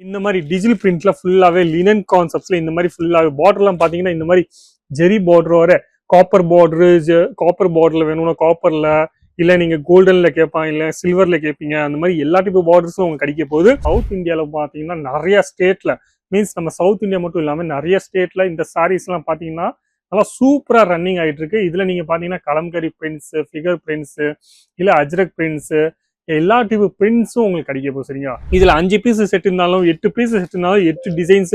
இந்த மாதிரி டிஜிட்டல் பிரிண்ட்ல ஃபுல்லாவே லினன் கான்செப்ட்ஸ்ல இந்த மாதிரி ஃபுல்லாவே பார்டர்லாம் பாத்தீங்கன்னா இந்த மாதிரி ஜெரி பார்டர் வர காப்பர் பார்டர்ல வேணும்னா காப்பர்ல இல்ல நீங்க கோல்டன்ல கேட்பாங்க இல்ல சில்வர்ல கேட்பீங்க அந்த மாதிரி எல்லா டைப் பார்டர்ஸும் உங்களுக்கு கிடைக்க போகுது. சவுத் இந்தியால பாத்தீங்கன்னா நிறைய ஸ்டேட்ல மீன்ஸ் நம்ம சவுத் இந்தியா மட்டும் இல்லாம நிறைய ஸ்டேட்ல இந்த சாரீஸ் எல்லாம் பாத்தீங்கன்னா நல்லா சூப்பரா ரன்னிங் ஆயிட்டு இருக்கு. இதுல நீங்க பாத்தீங்கன்னா கலம்கரி பிரிண்ட்ஸ், ஃபிகர் பிரிண்ட்ஸ், இல்ல அஜ்ரக் பிரிண்ட்ஸ், எல்லா டைப் பிரிண்ட்ஸும் உங்களுக்கு கிடைக்க போகுது. சரிங்களா, இதுல 5 பீஸ் செட் இருந்தாலும் 8 பீஸ் செட் இருந்தாலும் 8 டிசைன்ஸ்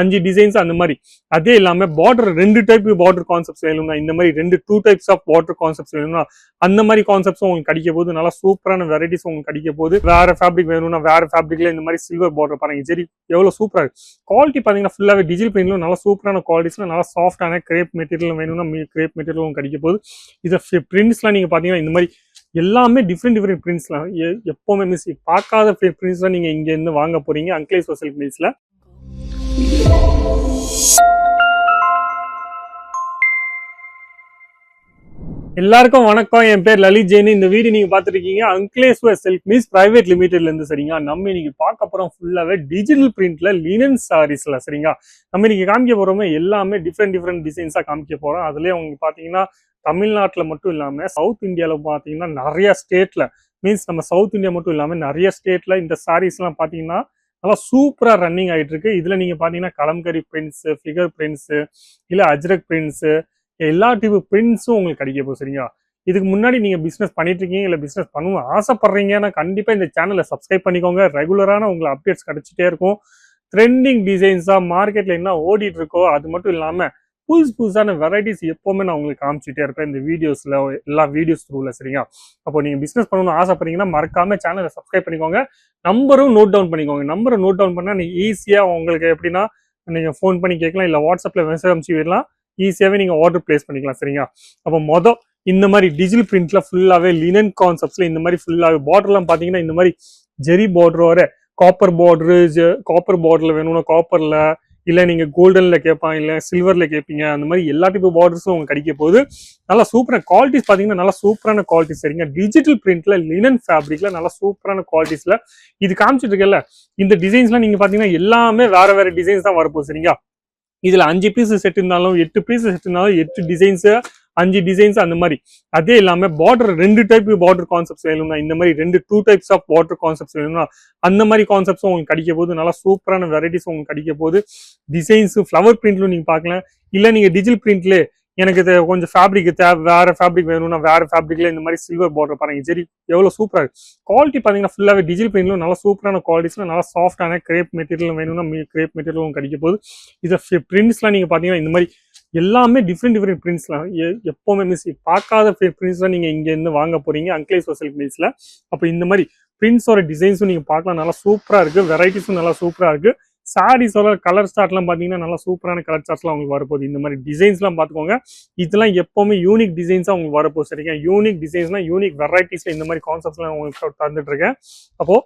5 டிசைன்ஸ் அந்த மாதிரி. அதே இல்லாம பார்டர் 2 டைப் பார்டர் கான்செப்ட்ஸ் வேணும்னா இந்த மாதிரி 2 டைப்ஸ் ஆஃப் பார்டர் கான்செப்ட்ஸ் வேணும்னா அந்த மாதிரி கான்செப்ட்ஸும் உங்களுக்கு கிடைக்க போகுது. நல்லா சூப்பரான வெரைட்டிஸ் உங்களுக்கு கிடைக்க போகுது. வேற ஃபேப்ரிக் வேணும்னா வேற ஃபேப்ரிக்ல இந்த மாதிரி சில்வர் பார்டர் பாருங்க, சரி எவ்வளவு சூப்பரா இருக்கு. குவாலிட்டி பாத்தீங்கன்னா ஃபுல்லாவே டிஜிட்டல் பிரிண்ட்ல நல்லா சூப்பரான குவாலிட்டிஸ்ல நல்லா சாஃப்டான கிரேப் மெட்டீரியல் வேணும்னா கிரேப் மெட்டீரியலும் கிடைக்க போகுது. இது பிரிண்ட்ஸ்லாம் நீங்க பாத்தீங்கன்னா இந்த மாதிரி எல்லாமே டிஃப்ரெண்ட் பிரிண்ட்ஸ்லாம் எப்பவுமே மிஸ் பார்க்காத பிரிண்ட்ஸ்லாம் நீங்க இங்க இருந்து வாங்க போறீங்க அங்கிலேஸ்வர் சில்க் மில்ஸ்ல. எல்லாருக்கும் வணக்கம், என் பேர் லலித் ஜெயின். இந்த வீடியோ நீங்க பாத்துட்டு இருக்கீங்க அங்கிலேஸ்வர் சில்க் மில்ஸ் பிரைவேட் லிமிடெட்ல இருந்து. சரிங்களா, நம்ம இன்னைக்கு பார்க்க போறோம் ஃபுல்லாவே டிஜிட்டல் பிரிண்ட்ல லினன் சாரீஸ்ல. சரிங்களா, நம்ம இன்னைக்கு காமிக்க போறோமே எல்லாமே டிஃப்ரெண்ட் டிசைன்ஸா காமிக்க போறோம். அதுலயே உங்களுக்கு பாத்தீங்கன்னா தமிழ்நாட்டுல மட்டும் இல்லாம சவுத் இந்தியால பாத்தீங்கன்னா நிறைய ஸ்டேட்ல மீன்ஸ் நம்ம சவுத் இந்தியா மட்டும் இல்லாம நிறைய ஸ்டேட்ல இந்த சாரீஸ் எல்லாம் பாத்தீங்கன்னா நல்லா சூப்பரா ரன்னிங் ஆயிட்டு இருக்கு. இதுல நீங்க பாத்தீங்கன்னா கலம்கரி பிரிண்ட்ஸ், ஃபிகர் பிரிண்ட்ஸ், இல்ல அஜ்ரக் பிரிண்ட்ஸ், எல்லா டைப் பிரிண்ட்ஸும் உங்களுக்கு கிடைக்க போகுது. சரிங்களா, இதுக்கு முன்னாடி நீங்க பிசினஸ் பண்ணிட்டு இருக்கீங்க இல்ல பிசினஸ் பண்ணணும் ஆசைப்படுறீங்கன்னா கண்டிப்பா இந்த சேனலை சப்ஸ்கிரைப் பண்ணிக்கோங்க. ரெகுலரான உங்களுக்கு அப்டேட்ஸ் கிடைச்சிட்டே இருக்கும். ட்ரெண்டிங் டிசைன்ஸா மார்க்கெட்ல என்ன ஓடிட்டு இருக்கோ அது மட்டும் இல்லாம புதுசான வெரைட்டிஸ் எப்பவுமே நான் உங்களுக்கு காமிச்சிட்டே இருப்பேன் இந்த வீடியோஸ்ல, எல்லா வீடியோஸ் த்ரூல. சரிங்களா, அப்போ நீங்க பிசினஸ் பண்ணணும்னு ஆசைப்படுறீங்கன்னா மறக்காம சேனலை சப்ஸ்கிரைப் பண்ணிக்கோங்க. நம்பரும் நோட் டவுன் பண்ணிக்கோங்க. நம்பரை நோட் டவுன் பண்ணா நீங்க ஈஸியா உங்களுக்கு எப்படின்னா நீங்க ஃபோன் பண்ணி கேட்கலாம், இல்ல வாட்ஸ்அப்ல மெசேஜ் அனுப்பிச்சு விடலாம். ஈஸியாவே நீங்க ஆர்டர் பிளேஸ் பண்ணிக்கலாம். சரிங்களா, அப்போ இந்த மாதிரி டிஜிட்டல் பிரிண்ட்ல ஃபுல்லாவே லினன் கான்செப்ட்ஸ்ல இந்த மாதிரி ஃபுல்லாவே பார்டர்லாம் பாத்தீங்கன்னா இந்த மாதிரி ஜெரி பார்டர் வர காப்பர் பார்டர்ல வேணும்னா காப்பர்ல இல்ல நீங்க கோல்டன்ல கேட்பாங்க இல்ல சில்வர்ல கேட்பீங்க அந்த மாதிரி எல்லா டைப் பார்டர்ஸும் உங்களுக்கு கிடைக்க போகுது. நல்லா சூப்பரான குவாலிட்டிஸ் பாத்தீங்கன்னா நல்லா சூப்பரான குவாலிட்டிஸ். சரிங்க, டிஜிட்டல் பிரிண்ட்ல லினன் ஃபேப்ரிக்ல நல்லா சூப்பரான குவாலிட்டிஸ்ல இது காமிச்சிட்டு இருக்கல. இந்த டிசைன்ஸ்லாம் நீங்க பாத்தீங்கன்னா எல்லாமே வேற டிசைன்ஸ் தான் வரப்போகுது. சரிங்களா, இதுல 5 பீஸ் செட் இருந்தாலும் 8 பீஸ் செட் இருந்தாலும் 8 டிசைன்ஸ் 5 டிசைன்ஸ் அந்த மாதிரி. அதே இல்லாம பார்டர் 2 டைப் பார்டர் கான்செப்ட்ஸ் வேணும்னா இந்த மாதிரி 2 டைப்ஸ் ஆஃப் பார்டர் கான்செப்ட்ஸ் வேணும்னா அந்த மாதிரி கான்செப்ட்ஸும் உங்களுக்கு கிடைக்க போகுது. நல்லா சூப்பரான வெரைட்டிஸ் உங்களுக்கு கிடைக்க போகுது. டிசைன்ஸ் ஃபிளவர் பிரிண்ட்லும் நீங்க பார்க்கலாம். இல்ல நீங்க டிஜிட்டல் பிரிண்ட்ல எனக்கு இது கொஞ்சம் ஃபேப்ரிக் வேற ஃபேப்ரிக் வேணும்னா வேற ஃபேப்ரிக்ல இந்த மாதிரி சில்வர் பார்டர் பாருங்க, சரி எவ்வளவு சூப்பரா இருக்கு. குவாலிட்டி பாத்தீங்கன்னா ஃபுல்லாவே டிஜிட்டல் பிரிண்ட்லும் நல்லா சூப்பரான குவாலிட்டிஸ்ல நல்லா சாஃப்டான கிரேப் மெட்டீரியல் வேணும்னா கிரேப் மெட்டீரியலும் கிடைக்க போகுது. இது பிரிண்ட்ஸ்லாம் நீங்க பாத்தீங்கன்னா இந்த மாதிரி எல்லாமே டிஃப்ரெண்ட் பிரிண்ட்ஸ்லாம் எப்பவுமே மிஸ் பார்க்காத பிரிண்ட்ஸ்லாம் நீங்க இங்க இருந்து வாங்க போறீங்க அங்கிலேஸ்வர் சில்க் மில்ஸ்ல. அப்போ இந்த மாதிரி பிரிண்ட்ஸோட டிசைன்ஸும் நீங்க பார்க்கலாம், நல்லா சூப்பரா இருக்கு. வெரைட்டிஸும் நல்லா சூப்பரா இருக்கு. சாரீஸோட கலர் ஸ்டார்ட்லாம் பாத்தீங்கன்னா நல்லா சூப்பரான கலர் ஸ்டார்ட்ஸ்லாம் உங்களுக்கு வரப்போகுது. இந்த மாதிரி டிசைன்ஸ்லாம் பாத்துக்கோங்க. இதெல்லாம் எப்பவுமே யூனிக் டிசைன்ஸா உங்களுக்கு வரப்போகுது. சரிங்க, யூனிக் டிசைன்ஸ்னா யூனிக் வெரைட்டிஸ்ல இந்த மாதிரி கான்செப்ட்ஸ்லாம் உங்களுக்கு தந்துட்டு இருக்கேன். அப்போ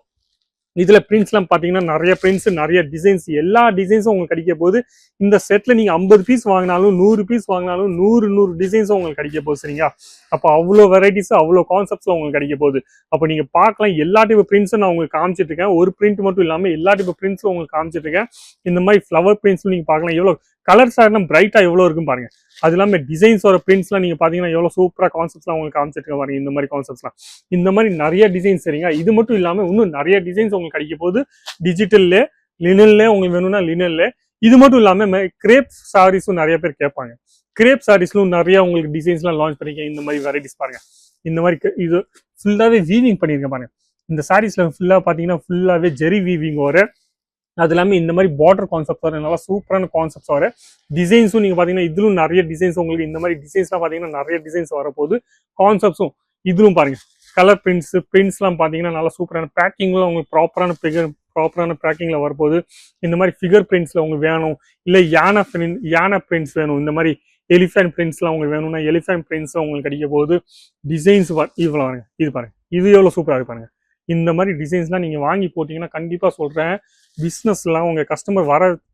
இதுல பிரிண்ட்ஸ் எல்லாம் பாத்தீங்கன்னா நிறைய பிரிண்ட்ஸ் நிறைய டிசைன்ஸ் எல்லா டிசைன்ஸும் உங்களுக்கு கிடைக்க போகுது. இந்த செட்ல நீங்க 50 பீஸ் வாங்கினாலும் 100 பீஸ் வாங்கினாலும் 100 டிசைன்ஸும் உங்களுக்கு கிடைக்க போகுது. சரிங்களா, அப்போ அவ்வளோ வெரைட்டிஸ் அவ்வளோ கான்செப்ட்ஸ் உங்களுக்கு கிடைக்க போகுது. அப்போ நீங்க பார்க்கலாம் எல்லா டைப் பிரிண்ட்ஸும் நான் உங்களுக்கு காமிச்சிட்டு இருக்கேன். ஒரு பிரிண்ட் மட்டும் இல்லாம எல்லா டைப் பிரிண்ட்ஸும் உங்களுக்கு காமிச்சிட்டு இருக்கேன். இந்த மாதிரி ஃபிளவர் பிரிண்ட்ஸ் நீங்க பார்க்கலாம், எவ்வளவு கலர்ஸ் ஆகணும் பிரைட்டா எவ்வளவு இருக்கும் பாருங்க. அது இல்லாம டிசைன்ஸோட பிரிண்ட்ஸ்லாம் நீங்க பாத்தீங்கன்னா எவ்வளவு சூப்பரா கான்செப்ட்ஸ்லாம் உங்களுக்கு காமிச்சிட்டு பாருங்க. இந்த மாதிரி கான்செப்ட்ஸ்லாம் இந்த மாதிரி நிறைய டிசைன்ஸ். சரிங்க, இது மட்டும் இல்லாம இன்னும் நிறைய டிசைன்ஸ் உங்களுக்கு கிடைக்க போகுது. டிஜிட்டல்ல லினன்ல உங்களுக்கு வேணும்னா லினன்ல. இது மட்டும் இல்லாம கிரேப் சாரீஸும் நிறைய பேர் கேட்பாங்க. கிரேப் சாரீஸ்லும் நிறைய உங்களுக்கு டிசைன்ஸ்லாம் லான்ச் பண்ணிருக்கேன். இந்த மாதிரி வெரைட்டிஸ் பாருங்க. இந்த மாதிரி இது ஃபுல்லாவே வீவிங் பண்ணிருக்கேன் பாருங்க. இந்த சாரீஸ்ல ஃபுல்லா பாத்தீங்கன்னா ஃபுல்லாவே ஜெரி வீவிங் வர, அது இல்லாம இந்த மாதிரி பார்டர் கான்செப்ட் வர நல்லா சூப்பரான கான்செப்ட்ஸ் வர டிசைன்ஸும் நீங்க பாத்தீங்கன்னா இதுலும் நிறைய டிசைன்ஸ் உங்களுக்கு இந்த மாதிரி டிசைன்ஸ்லாம் பாத்தீங்கன்னா நிறைய டிசைன்ஸ் வரப்போகுது. கான்செப்ட்ஸும் இதுலும் பாருங்க கலர் பிரிண்ட்ஸ் எல்லாம் பாத்தீங்கன்னா நல்லா சூப்பரான பேக்கிங்ல உங்களுக்கு ப்ராப்பரான பேக்கிங்ல வரப்போகுது. இந்த மாதிரி ஃபிகர் பிரிண்ட்ஸ்ல உங்களுக்கு வேணும், இல்ல யானை பிரிண்ட்ஸ் வேணும், இந்த மாதிரி எலிஃபென்ட் பிரிண்ட்ஸ்லாம் உங்களுக்கு வேணும்னா எலிஃபென்ட் பிரிண்ட்ஸ் உங்களுக்கு கிடைக்க போகுது. டிசைன்ஸ் இவ்வளவு பாருங்க, இது பாருங்க, இது எவ்வளவு சூப்பரா இருக்கு பாருங்க. இந்த மாதிரி டிசைன்ஸ்லாம் நீங்க வாங்கி போட்டீங்கன்னா கண்டிப்பா சொல்றேன் பிசினஸ்லாம் உங்க கஸ்டமர்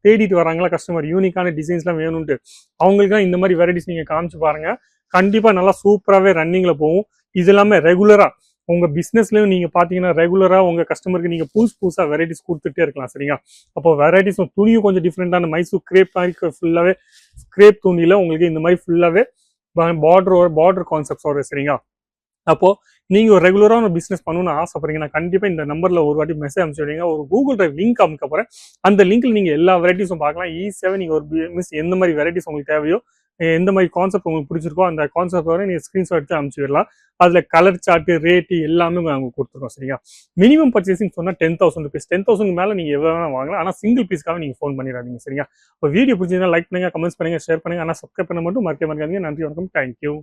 தேடிட்டு வராங்களா, கஸ்டமர் யூனிக்கான டிசைன்ஸ்லாம் வேணும்ட்டு அவங்களுக்கு இந்த மாதிரி வெரைட்டிஸ் நீங்க காமிச்சு பாருங்க. கண்டிப்பா நல்லா சூப்பராகவே ரன்னிங்ல போகும். இது இல்லாம ரெகுலரா உங்க பிசினஸ்லயும் நீங்க பாத்தீங்கன்னா ரெகுலரா உங்க கஸ்டமருக்கு நீங்க புதுசா வெரைட்டிஸ் கொடுத்துட்டே இருக்கலாம் சரிங்களா. அப்போ வெரைட்டிஸ் துணியும் கொஞ்சம் டிஃப்ரெண்டான மைசூர் கிரேப் மாதிரி ஃபுல்லாவே கிரேப் துணியில உங்களுக்கு இந்த மாதிரி ஃபுல்லாவே பார்டர் கான்செப்ட்ஸ் வரும் சரிங்களா. அப்போ நீங்க ஒரு ரெகுலரான பிசினஸ் பண்ணணும்னு ஆசைப்படுறீங்கன்னா கண்டிப்பா இந்த நம்பர்ல ஒரு வாட்டி மெசேஜ் அனுப்பிச்சுடுங்க. ஒரு கூகுள் டிரைவ் லிங்க் அமுக்க போறேன். அந்த லிங்க்ல நீங்க எல்லா வெரைட்டிஸும் பார்க்கலாம். ஈஸியாவே நீங்க ஒரு எந்த மாதிரி வெரைட்டிஸ் உங்களுக்கு தேவையோ, எந்த மாதிரி கான்செப்ட் உங்களுக்கு பிடிச்சிருக்கோ அந்த கான்செப்ட் வரை நீங்க ஸ்கிரீன்ஷாட் எடுத்து அனுப்பிச்சிடலாம். அதுல கலர் சார்ட், ரேட்டு எல்லாமே நாங்க கொடுத்துருக்கோம் சரிங்களா. மினிமம் பர்ச்சேசிங் சொன்னா 10,000 rupees. 10,000 மேல நீங்க எவ்வளவு வேணா வாங்கலாம். ஆனா சிங்கிள் பீஸ்க்காக நீங்க ஃபோன் பண்ணிடாதீங்க சரிங்களா. இப்போ வீடியோ பிடிச்சிருந்தா லைக் பண்ணுங்க, கமெண்ட்ஸ் பண்ணுங்க, ஷேர் பண்ணுங்க. ஆனா சப்ஸ்கிரைப் பண்ண மட்டும் மறக்காதீங்க. நன்றி, வணக்கம், தேங்க்யூ.